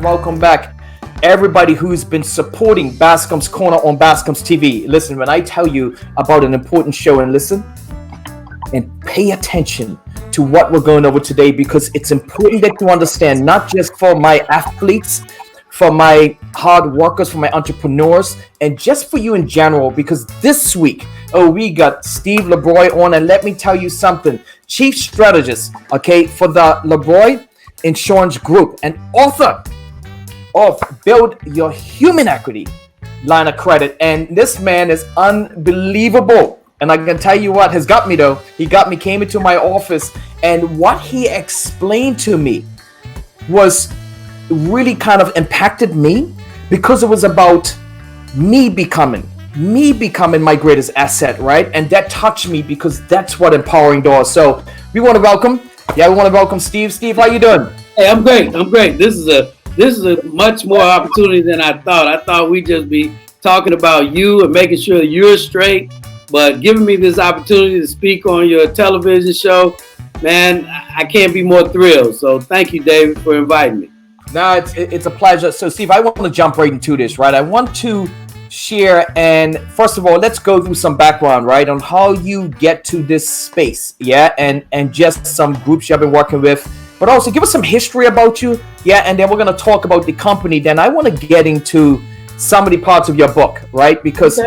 Welcome back. Everybody who's been supporting Bascome's Corner on Bascome's TV. Listen, when I tell you about an important show, and listen and pay attention to what we're going over today, because it's important that you understand, not just for my athletes, for my hard workers, for my entrepreneurs, and just for you in general, because this week, we got Steve LaBroi on, and let me tell you something, Chief Strategist, for the LaBroi Insurance Group, and author of Build Your Human Equity line of credit. And this man is unbelievable. And I can tell you what has got me though. Came into my office, and what he explained to me was really kind of impacted me, because it was about me becoming my greatest asset, right? And that touched me, because that's what empowering does. So we want to welcome Steve. Steve, how you doing? Hey, I'm great. This is a much more opportunity than I thought. I thought we'd just be talking about you and making sure you're straight, but giving me this opportunity to speak on your television show, man, I can't be more thrilled. So thank you, David, for inviting me. No, it's a pleasure. So Steve, I want to jump right into this, right? I want to share, and first of all, let's go through some background, right, on how you get to this space, and just some groups you've been working with, but also give us some history about you, and then we're going to talk about the company. Then I want to get into some of the parts of your book, right, because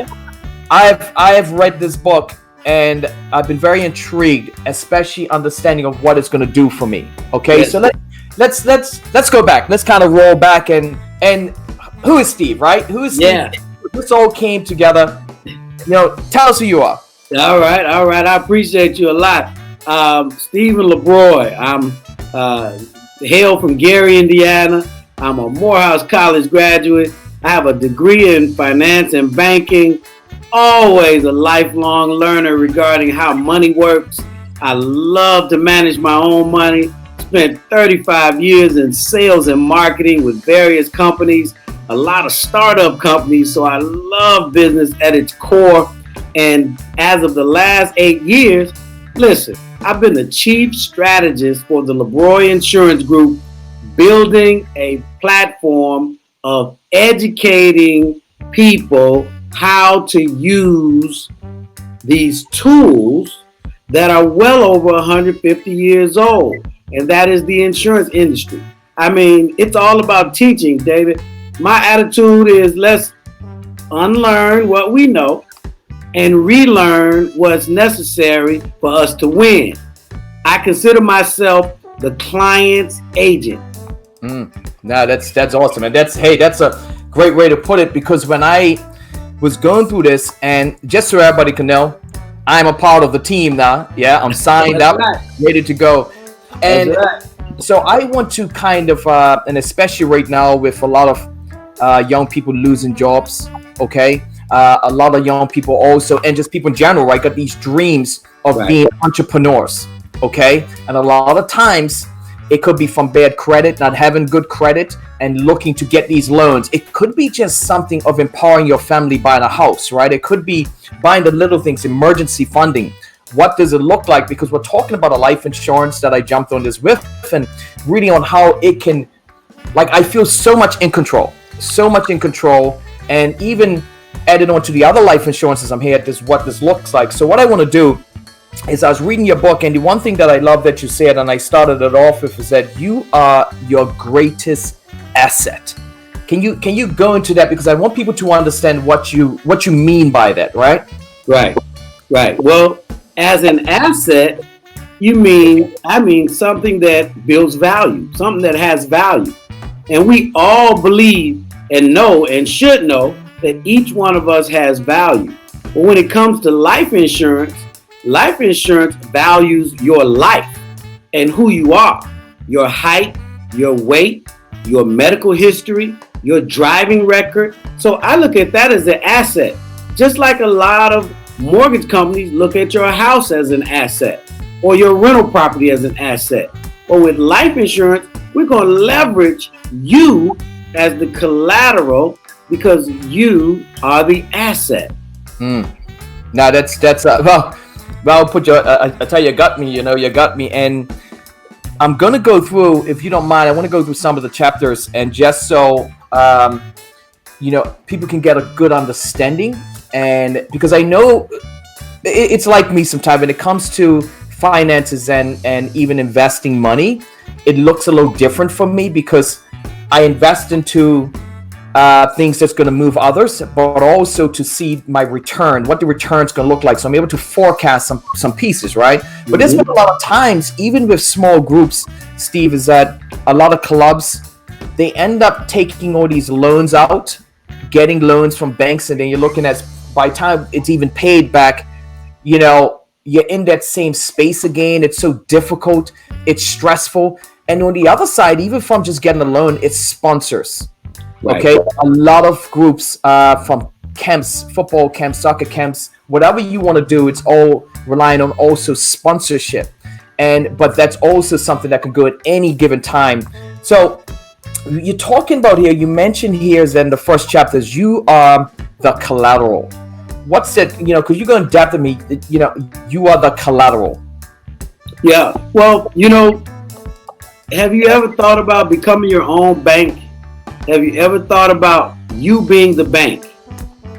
I have read this book, and I've been very intrigued, especially understanding of what it's going to do for me. So let's go back. Let's kind of roll back, and who is Steve, right? Who is Steve? Yeah. This all came together. Tell us who you are. All right. I appreciate you a lot. Stephen LaBroi. I'm hail from Gary, Indiana. I'm a Morehouse College graduate. I have a degree in finance and banking. Always a lifelong learner regarding how money works. I love to manage my own money. Spent 35 years in sales and marketing with various companies, a lot of startup companies, so I love business at its core. And as of the last 8 years, listen, I've been the chief strategist for the LaBroi Insurance Group, building a platform of educating people how to use these tools that are well over 150 years old, and that is the insurance industry. I mean, it's all about teaching, David. My attitude is, let's unlearn what we know and relearn what's necessary for us to win. I consider myself the client's agent. No, that's awesome, and that's a great way to put it, because when I was going through this, and just so everybody can know, I'm a part of the team now. I'm signed up, ready to go, and so I want to kind of, and especially right now with a lot of young people losing jobs, a lot of young people also, and just people in general, right, got these dreams of being entrepreneurs, and a lot of times it could be from bad credit, not having good credit, and looking to get these loans. It could be just something of empowering your family, buying a house, right? It could be buying the little things, emergency funding. What does it look like? Because we're talking about a life insurance that I jumped on this with, and reading on how it can, I feel so much in control, and even added on to the other life insurances I'm here, what this looks like. So what I want to do is, I was reading your book, and the one thing that I love that you said, and I started it off with, is that you are your greatest asset. Can you go into that, because I want people to understand what you mean by that, right? Right. Well, as an asset, I mean something that builds value, something that has value. And we all believe and know and should know that each one of us has value. But when it comes to life insurance values your life and who you are, your height, your weight, your medical history, your driving record. So I look at that as an asset, just like a lot of mortgage companies look at your house as an asset, or your rental property as an asset. But with life insurance, we're going to leverage you as the collateral, because you are the asset. Now that's well, put your I tell you, you got me, and I'm going to go through, if you don't mind, I want to go through some of the chapters, and just so people can get a good understanding. And because I know it's like me sometimes when it comes to finances and even investing money, it looks a little different for me because I invest into things that's going to move others, but also to see my return, what the return's going to look like. So I'm able to forecast some pieces, right? But there's been a lot of times, even with small groups, Steve, is that a lot of clubs, they end up taking all these loans out, getting loans from banks, and then you're looking at, by the time it's even paid back, you're in that same space again. It's so difficult. It's stressful. And on the other side, even from just getting a loan, it's sponsors. Right. Okay, a lot of groups from camps, football camps, soccer camps, whatever you want to do, it's all relying on also sponsorship. But that's also something that can go at any given time. So you're talking about here, you mentioned here is in the first chapters, you are the collateral. What's that? Because you're going to depth of me, you are the collateral. Yeah. Well, have you ever thought about becoming your own bank? Have you ever thought about you being the bank?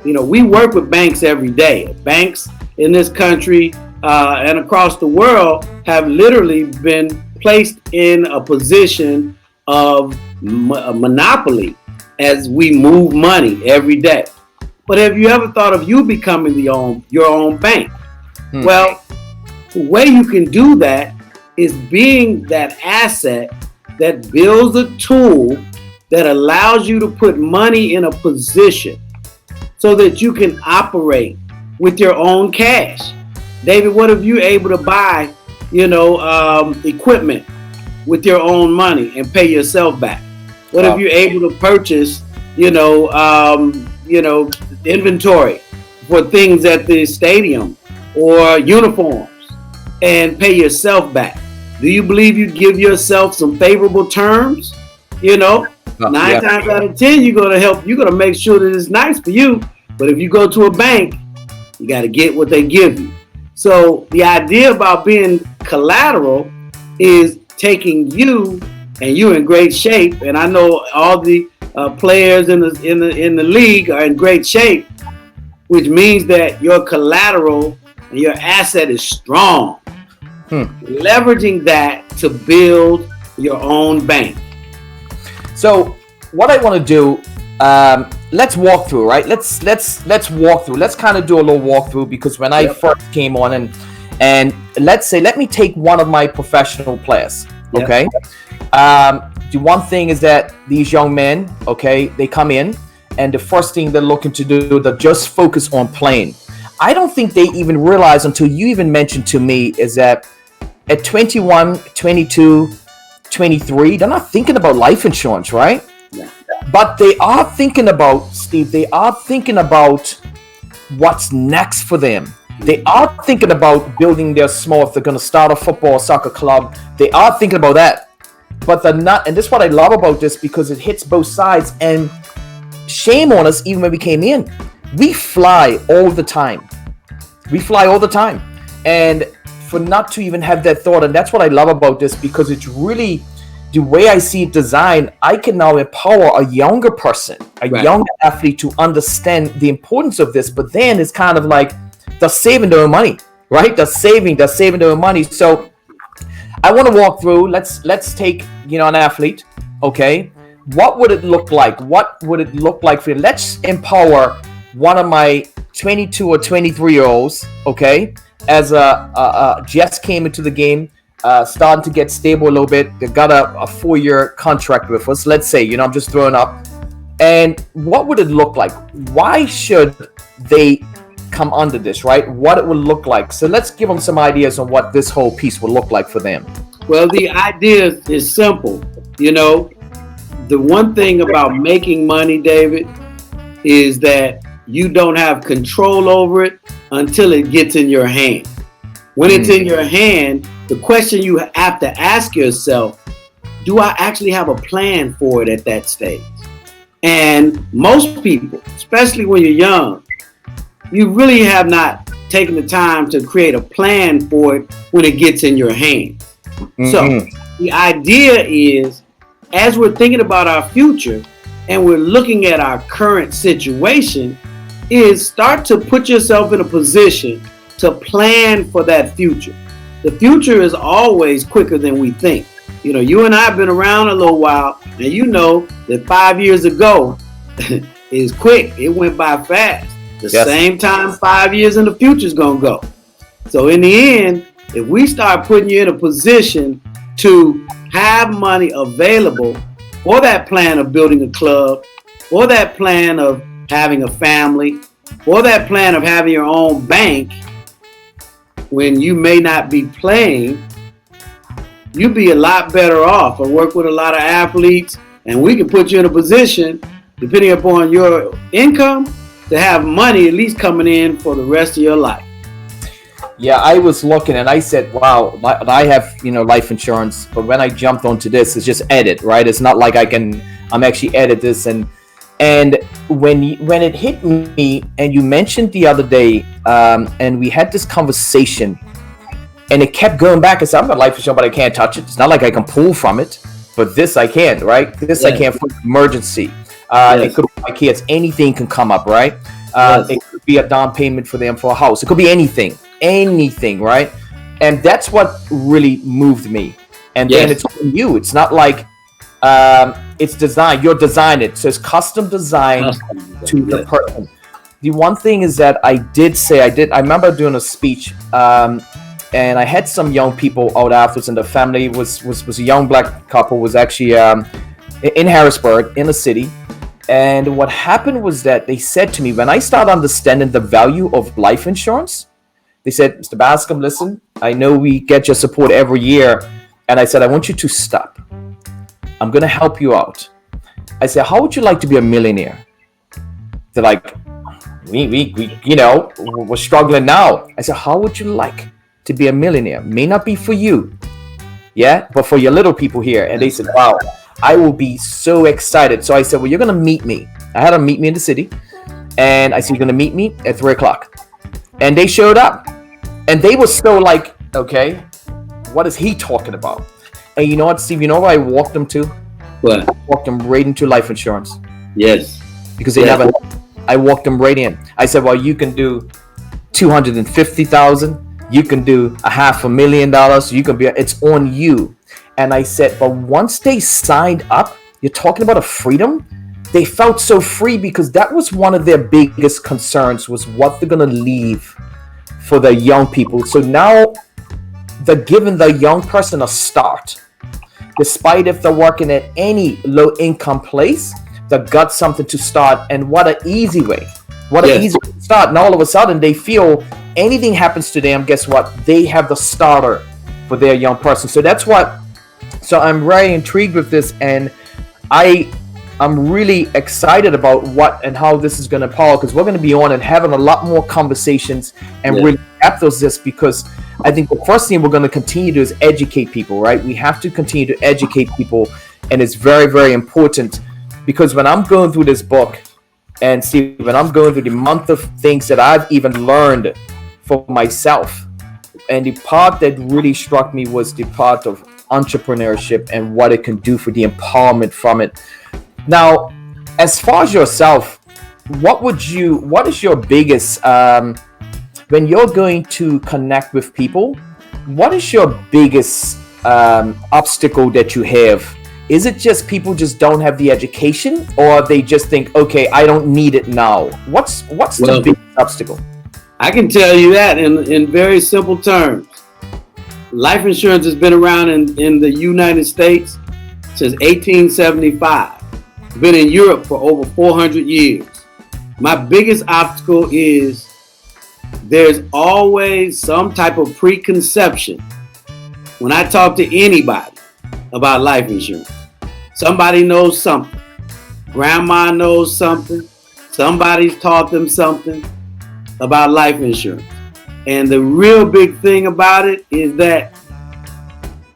We work with banks every day. Banks in this country and across the world have literally been placed in a position of a monopoly as we move money every day. But have you ever thought of you becoming your own bank? Well, the way you can do that is being that asset that builds a tool that allows you to put money in a position so that you can operate with your own cash. David, what if you're able to buy, equipment with your own money and pay yourself back? What if you're able to purchase, inventory for things at the stadium or uniforms and pay yourself back? Do you believe you give yourself some favorable terms? Nine times out of 10, you're going to make sure that it's nice for you. But if you go to a bank, you got to get what they give you. So the idea about being collateral is taking you, and you're in great shape. And I know all the players in the league are in great shape, which means that your collateral and your asset is strong. Leveraging that to build your own bank. So what I want to do, let's walk through, right? Let's walk through. Let's kind of do a little walkthrough, because when I first came on and let me take one of my professional players, okay? The one thing is that these young men, okay, they come in and the first thing they're looking to do, they're just focus on playing. I don't think they even realize until you even mentioned to me is that at 21, 22, 23, they're not thinking about life insurance, right? Yeah. But they are thinking about, Steve, what's next for them. They are thinking about building their small, if they're going to start a football or soccer club, they are thinking about that. But they're not, and this is what I love about this, because it hits both sides. And shame on us, even when we came in, we fly all the time. And for not to even have that thought, and that's what I love about this, because it's really the way I see it designed. I can now empower a younger person, younger athlete, to understand the importance of this. But then it's kind of like they're saving their own money, right? They're saving their own money. So I want to walk through. Let's take an athlete, okay? What would it look like? What would it look like for you? Let's empower one of my 22 or 23-year-olds, okay? As just came into the game, starting to get stable a little bit. They got a 4-year contract with us. Let's say, I'm just throwing up. And what would it look like? Why should they come under this, right? What it will look like. So let's give them some ideas on what this whole piece will look like for them. Well, the idea is simple. The one thing about making money, David, is that you don't have control over it until it gets in your hand. When it's in your hand, the question you have to ask yourself, do I actually have a plan for it at that stage? And most people, especially when you're young, you really have not taken the time to create a plan for it when it gets in your hand. So the idea is, as we're thinking about our future and we're looking at our current situation, is start to put yourself in a position to plan for that future. The future is always quicker than we think. You know, you and I have been around a little while, and you know that 5 years ago is quick. It went by fast. The same time 5 years in the future is going to go. So in the end, if we start putting you in a position to have money available for that plan of building a club, for that plan of having a family, for that plan of having your own bank, when you may not be playing, you'd be a lot better off. I work with a lot of athletes, and we can put you in a position, depending upon your income, to have money at least coming in for the rest of your life. Yeah, I was looking and I said, wow, I have, life insurance, but when I jumped onto this, it's just edit, right? It's not like I'm actually edit this. And when it hit me, and you mentioned the other day, and we had this conversation, and it kept going back. I said, I've got life insurance, but I can't touch it. It's not like I can pull from it, but this I can, right? This I can for emergency. It could be my kids. Anything can come up, right? It could be a down payment for them for a house. It could be anything, right? And that's what really moved me. And then it's on you. It's not like it's designed. You're designing it, so it's custom designed to the person. The one thing is that I remember doing a speech, and I had some young people out afterwards, and the family was a young black couple, was actually in Harrisburg, in the city. And what happened was that they said to me, when I started understanding the value of life insurance, they said, Mr. Bascome, listen, I know we get your support every year. And I said, I want you to stop. I'm going to help you out. I said, how would you like to be a millionaire? They're like, we're struggling now. I said, how would you like to be a millionaire? May not be for you, but for your little people here. And they said, wow, I will be so excited. So I said, well, you're going to meet me. I had them meet me in the city. And I said, you're going to meet me at 3:00. And they showed up. And they were so like, okay, what is he talking about? And you know what, Steve? You know what I walked them to? What? I walked them right into life insurance. Yes. Because they never. I walked them right in. I said, well, you can do $250,000. You can do $500,000. You can be. It's on you. And I said, but once they signed up, you're talking about a freedom. They felt so free, because that was one of their biggest concerns, was what they're going to leave for the young people. So now they're giving the young person a start. Despite if they're working at any low income place, they've got something to start. And what an easy way. What an easy way to start. And all of a sudden they feel anything happens to them, guess what? They have the starter for their young person. So that's what. So I'm very intrigued with this, and I'm really excited about what and how this is going to power, because we're going to be on and having a lot more conversations and really depth of this, because I think the first thing we're going to continue to do is educate people, right? We have to continue to educate people, and it's very, very important, because when I'm going through this book, and see, when I'm going through the month of things that I've even learned for myself, and the part that really struck me was the part of entrepreneurship and what it can do for the empowerment from it. Now, as far as yourself, what is your biggest, when you're going to connect with people, what is your biggest obstacle that you have? Is it just people just don't have the education, or they just think, okay, I don't need it now? What's the biggest obstacle? I can tell you that in very simple terms. Life insurance has been around in the United States since 1875. Been in Europe for over 400 years. My biggest obstacle is there's always some type of preconception when I talk to anybody about life insurance. Somebody knows something. Grandma knows something. Somebody's taught them something about life insurance. And the real big thing about it is that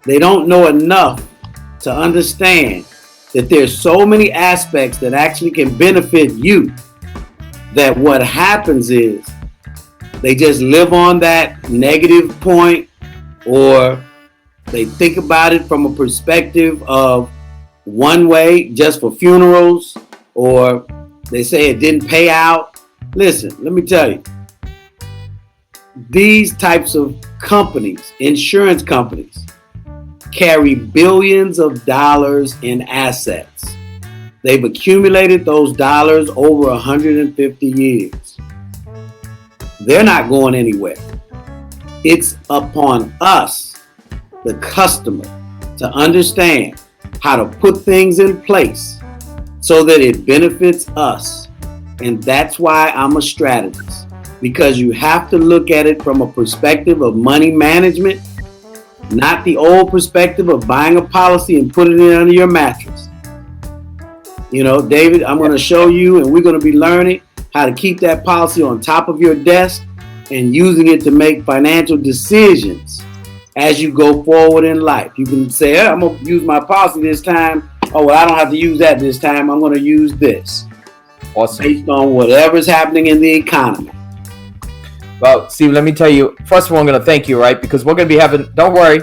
they don't know enough to understand that there's so many aspects that actually can benefit you, that what happens is they just live on that negative point, or They think about it from a perspective of one way, just for funerals, or they say it didn't pay out. Listen, let me tell you, these types of companies, insurance companies, carry billions of dollars in assets. They've accumulated those dollars over 150 years. They're not going anywhere. It's upon us, the customer, to understand how to put things in place so that it benefits us. And that's why I'm a strategist, because you have to look at it from a perspective of money management, not the old perspective of buying a policy and putting it under your mattress. You know, David, I'm going to show you, and we're going to be learning how to keep that policy on top of your desk and using it to make financial decisions as you go forward in life. You can say, hey, I'm going to use my policy this time. Oh, well, I don't have to use that this time. I'm going to use this. Awesome. Based on whatever's happening in the economy. Well, Steve, let me tell you, first of all, I'm going to thank you, right? Because we're going to be having, don't worry,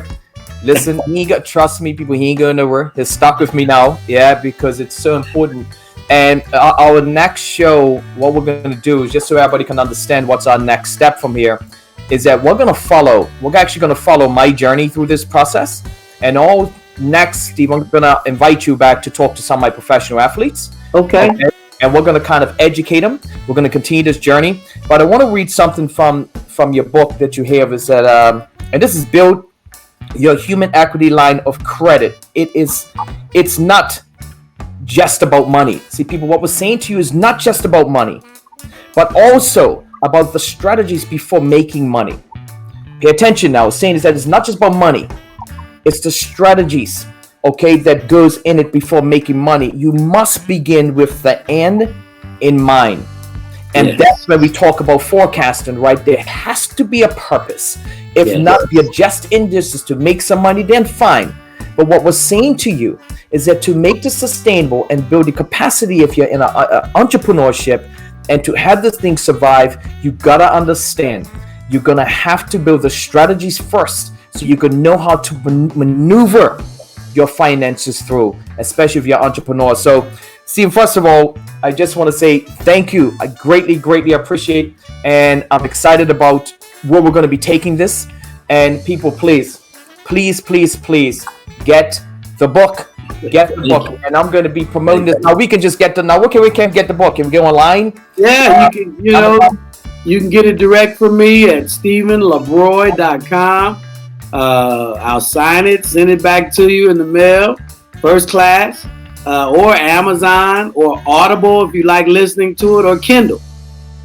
listen, trust me, people, he ain't going nowhere. He's stuck with me now, yeah, because it's so important. And our next show, what we're going to do is, just so everybody can understand what's our next step from here, is that we're actually going to follow my journey through this process. And all next, Steve, I'm going to invite you back to talk to some of my professional athletes. Okay. And we're going to kind of educate them. We're going to continue this journey. But I want to read something from your book that you have. Is that, and this is Build Your Human Equity Line of Credit. It's not just about money. See, people, what we're saying to you is not just about money, but also about the strategies before making money. Pay attention now. Saying is that it's not just about money. It's the strategies, okay, that goes in it before making money. You must begin with the end in mind. And that's when we talk about forecasting, right? There has to be a purpose. If not, you're just in this is to make some money, then fine. But what we're saying to you is that to make this sustainable and build the capacity, if you're in an entrepreneurship, and to have this thing survive, you gotta understand, you're gonna have to build the strategies first so you can know how to maneuver your finances through, especially if you're an entrepreneur. So, Steve, first of all, I just want to say thank you. I greatly appreciate, and I'm excited about where we're going to be taking this. And people, please get the book. Get the book. And I'm going to be promoting this. Now we can just get we can't get the book. Can we go online? Yeah, you can get it direct from me at StephenLaBroi.com. I'll sign it, send it back to you in the mail, first class, or Amazon, or Audible if you like listening to it, or Kindle.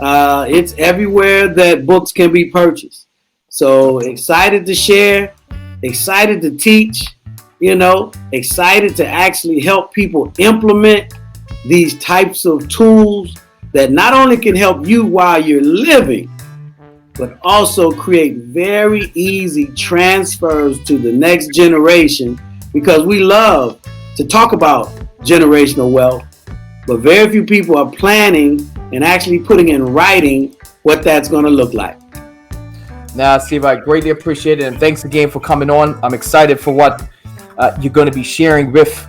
It's everywhere that books can be purchased. So excited to share, excited to teach, excited to actually help people implement these types of tools that not only can help you while you're living, but also create very easy transfers to the next generation, because we love to talk about generational wealth, but very few people are planning and actually putting in writing what that's going to look like. Now, Steve, I greatly appreciate it, and thanks again for coming on. I'm excited for what you're going to be sharing with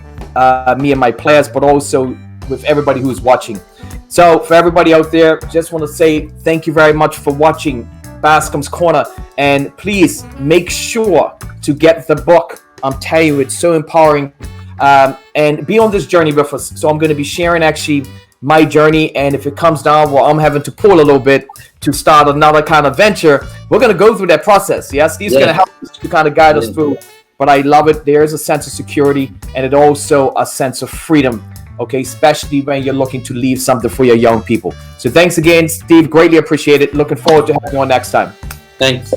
me and my players, but also with everybody who's watching. So for everybody out there, just want to say thank you very much for watching Bascome's Corner, and please make sure to get the book. I'm telling you, it's so empowering, and be on this journey with us. So I'm going to be sharing actually my journey, and if it comes down where I'm having to pull a little bit to start another kind of venture, we're going to go through that process. Yes, Steve's going to help us to kind of guide us through, but I love it. There's a sense of security, and it also a sense of freedom. Okay, especially when you're looking to leave something for your young people. So thanks again, Steve. Greatly appreciate it. Looking forward to having you on next time. Thanks.